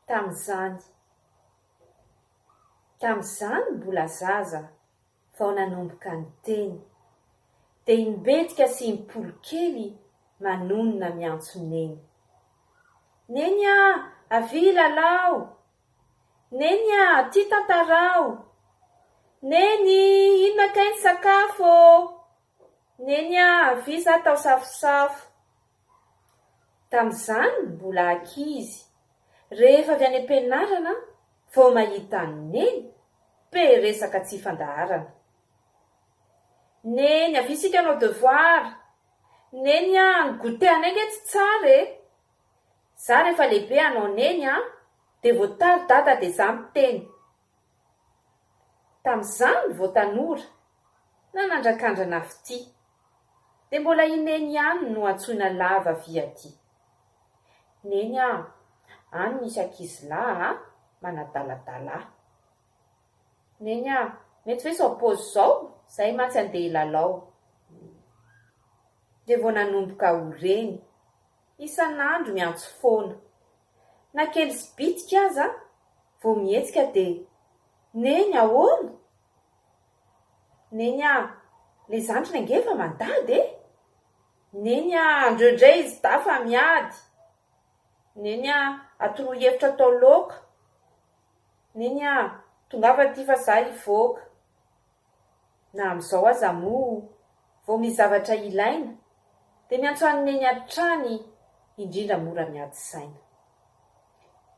Tamin'izany mbola zaza vao nanomboka ny teny, dia imbetika sy impolo-kely manonona miantso neny. Neny a, avy lalao! Neny a, tia tantarao! Neny, inona kay ny sakafo? Neny a, avy za tao safosafo. Tamin'izany mbola ankizy, rehefa avy any am-pianarana vao mahita ny neny, pe resaka tsy fandaharana. Neny, avy isika hanao devoir. Neny a, ny goûter anay nge tsy tsara e. Za rehefa lehibe hanao neny a, dia voatary dada dia za miteny. Tamin'izany vao tanora, nanandrakandrana fity, dia mbola i neny ihany no antsoina lava via aty. Neny a, any misy ankizy lahy manadaladala. Neny a, mety hoe sao paozy zao, zay mantsy andeha hilalao. Dia vao nanomboka ho reny, isan'andro miantso foana. Na kely sy bitika aza, vao mihetsika dia neny ahoana? Neny a, le zandriny angefa mandady e? Neny a, androandray izy dafa miady. Neny a, atoroy hevitra atao laoka. Neny a, tongava aty fa za hivoaka. Na amin'izao aza moa, vao misy zavatra ilaina, dia miantso an'ny neny hatrany, indrindra mora miady saina.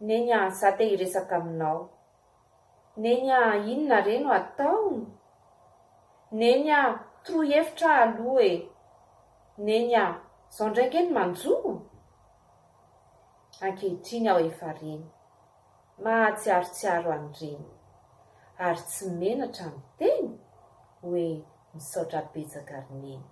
Neny a, za te hiresaka aminao. Neny a, inona re no atao? Neny a, toroy hevitra aloha e. Neny a, zao ndraiky eny manjono. Ankehitriny aho efa reny, mahatsiarotsiaro an'ireny, ary tsy menatra ny teny hoe misaotra betsaka ry neny.